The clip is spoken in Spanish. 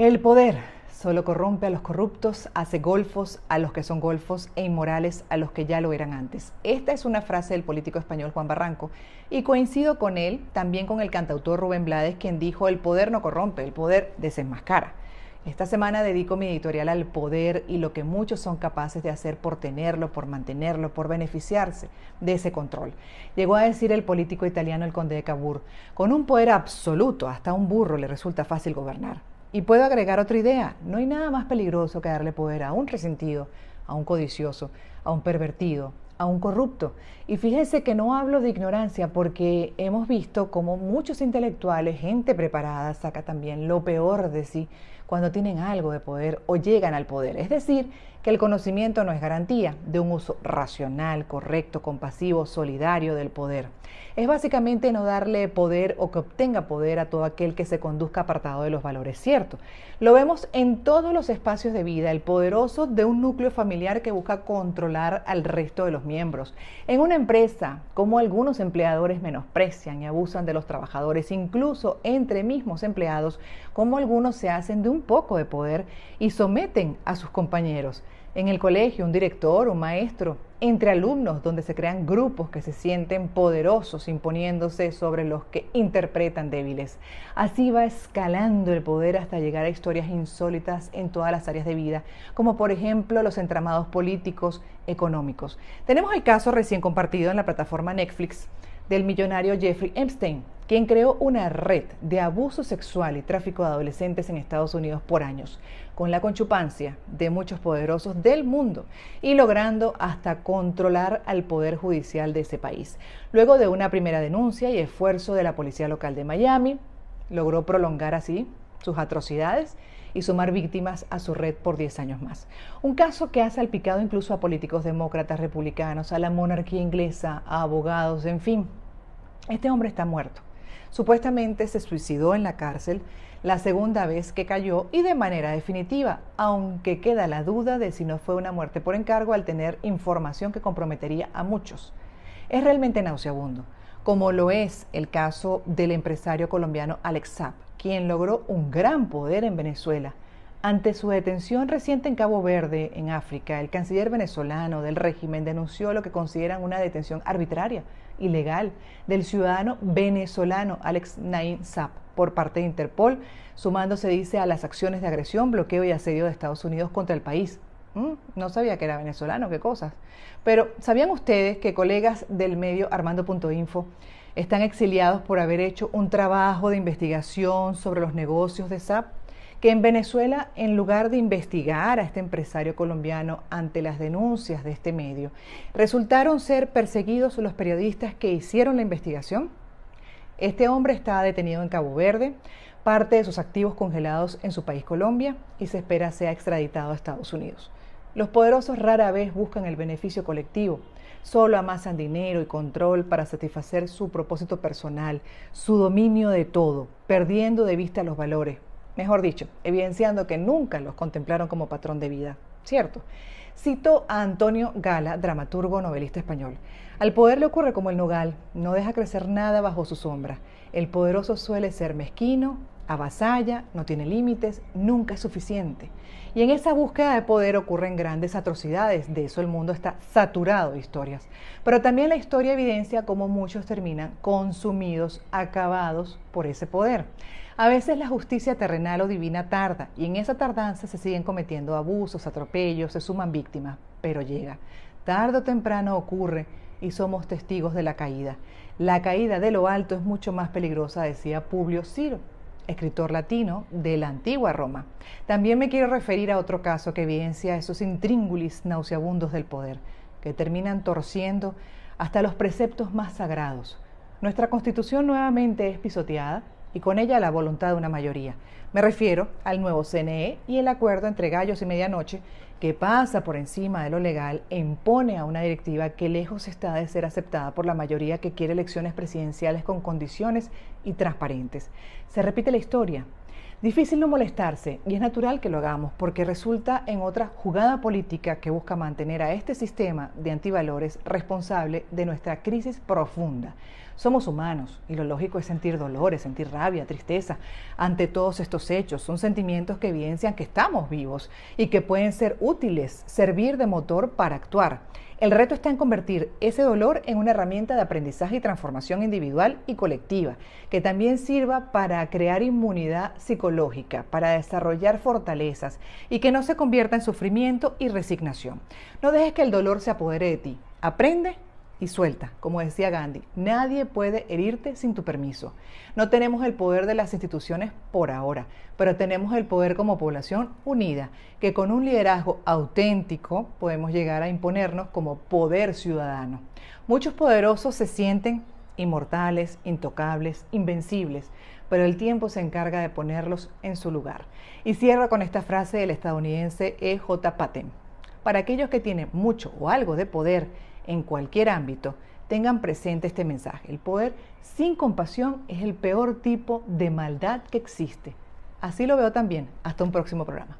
El poder solo corrompe a los corruptos, hace golfos a los que son golfos e inmorales a los que ya lo eran antes. Esta es una frase del político español Juan Barranco y coincido con él, también con el cantautor Rubén Blades, quien dijo: el poder no corrompe, el poder desenmascara. Esta semana dedico mi editorial al poder y lo que muchos son capaces de hacer por tenerlo, por mantenerlo, por beneficiarse de ese control. Llegó a decir el político italiano el conde de Cavour: con un poder absoluto, hasta un burro le resulta fácil gobernar. Y puedo agregar otra idea: no hay nada más peligroso que darle poder a un resentido, a un codicioso, a un pervertido, a un corrupto. Y fíjense que no hablo de ignorancia, porque hemos visto cómo muchos intelectuales, gente preparada, saca también lo peor de sí cuando tienen algo de poder o llegan al poder. Es decir, que el conocimiento no es garantía de un uso racional, correcto, compasivo, solidario del poder. Es básicamente no darle poder o que obtenga poder a todo aquel que se conduzca apartado de los valores, ¿cierto? Lo vemos en todos los espacios de vida: el poderoso de un núcleo familiar que busca controlar al resto de los miembros. En una empresa, como algunos empleadores menosprecian y abusan de los trabajadores, incluso entre mismos empleados, como algunos se hacen de un poco de poder y someten a sus compañeros. En el colegio, un director, un maestro, entre alumnos, donde se crean grupos que se sienten poderosos imponiéndose sobre los que interpretan débiles. Así va escalando el poder hasta llegar a historias insólitas en todas las áreas de vida, como por ejemplo los entramados políticos, económicos. Tenemos el caso recién compartido en la plataforma Netflix del millonario Jeffrey Epstein, quien creó una red de abuso sexual y tráfico de adolescentes en Estados Unidos por años, con la conchupancia de muchos poderosos del mundo y logrando hasta controlar al poder judicial de ese país. Luego de una primera denuncia y esfuerzo de la policía local de Miami, logró prolongar así sus atrocidades y sumar víctimas a su red por 10 años más. Un caso que ha salpicado incluso a políticos demócratas, republicanos, a la monarquía inglesa, a abogados, en fin. Este hombre está muerto. Supuestamente se suicidó en la cárcel, la segunda vez que cayó y de manera definitiva, aunque queda la duda de si no fue una muerte por encargo al tener información que comprometería a muchos. Es realmente nauseabundo, como lo es el caso del empresario colombiano Alex Saab, quien logró un gran poder en Venezuela. Ante su detención reciente en Cabo Verde, en África, el canciller venezolano del régimen denunció lo que consideran una detención arbitraria, ilegal, del ciudadano venezolano Alex Naim Saab por parte de Interpol, sumándose, dice, a las acciones de agresión, bloqueo y asedio de Estados Unidos contra el país. No sabía que era venezolano, qué cosas. Pero, ¿sabían ustedes que colegas del medio Armando.info están exiliados por haber hecho un trabajo de investigación sobre los negocios de Saab? Que en Venezuela, en lugar de investigar a este empresario colombiano ante las denuncias de este medio, resultaron ser perseguidos los periodistas que hicieron la investigación. Este hombre está detenido en Cabo Verde, parte de sus activos congelados en su país Colombia, y se espera sea extraditado a Estados Unidos. Los poderosos rara vez buscan el beneficio colectivo, solo amasan dinero y control para satisfacer su propósito personal, su dominio de todo, perdiendo de vista los valores. Mejor dicho, evidenciando que nunca los contemplaron como patrón de vida, ¿cierto? Cito a Antonio Gala, dramaturgo, novelista español. Al poder le ocurre como el nogal, no deja crecer nada bajo su sombra. El poderoso suele ser mezquino, avasalla, no tiene límites, nunca es suficiente. Y en esa búsqueda de poder ocurren grandes atrocidades, de eso el mundo está saturado de historias. Pero también la historia evidencia cómo muchos terminan consumidos, acabados por ese poder. A veces la justicia terrenal o divina tarda, y en esa tardanza se siguen cometiendo abusos, atropellos, se suman víctimas, pero llega. Tarde o temprano ocurre y somos testigos de la caída. La caída de lo alto es mucho más peligrosa, decía Publio Ciro, escritor latino de la antigua Roma. También me quiero referir a otro caso que evidencia esos intríngulis nauseabundos del poder, que terminan torciendo hasta los preceptos más sagrados. Nuestra Constitución nuevamente es pisoteada, y con ella la voluntad de una mayoría. Me refiero al nuevo CNE y el acuerdo entre gallos y medianoche, que pasa por encima de lo legal e impone a una directiva que lejos está de ser aceptada por la mayoría que quiere elecciones presidenciales con condiciones y transparentes. Se repite la historia. Difícil no molestarse, y es natural que lo hagamos, porque resulta en otra jugada política que busca mantener a este sistema de antivalores responsable de nuestra crisis profunda. Somos humanos y lo lógico es sentir dolores, sentir rabia, tristeza ante todos estos hechos. Son sentimientos que evidencian que estamos vivos y que pueden ser útiles, servir de motor para actuar. El reto está en convertir ese dolor en una herramienta de aprendizaje y transformación individual y colectiva, que también sirva para crear inmunidad psicológica, para desarrollar fortalezas y que no se convierta en sufrimiento y resignación. No dejes que el dolor se apodere de ti. Aprende y suelta, como decía Gandhi. Nadie puede herirte sin tu permiso. No tenemos el poder de las instituciones por ahora, pero tenemos el poder como población unida, que con un liderazgo auténtico podemos llegar a imponernos como poder ciudadano. Muchos poderosos se sienten inmortales, intocables, invencibles, pero el tiempo se encarga de ponerlos en su lugar. Y cierro con esta frase del estadounidense E.J. Patten. Para aquellos que tienen mucho o algo de poder en cualquier ámbito, tengan presente este mensaje. El poder sin compasión es el peor tipo de maldad que existe. Así lo veo también. Hasta un próximo programa.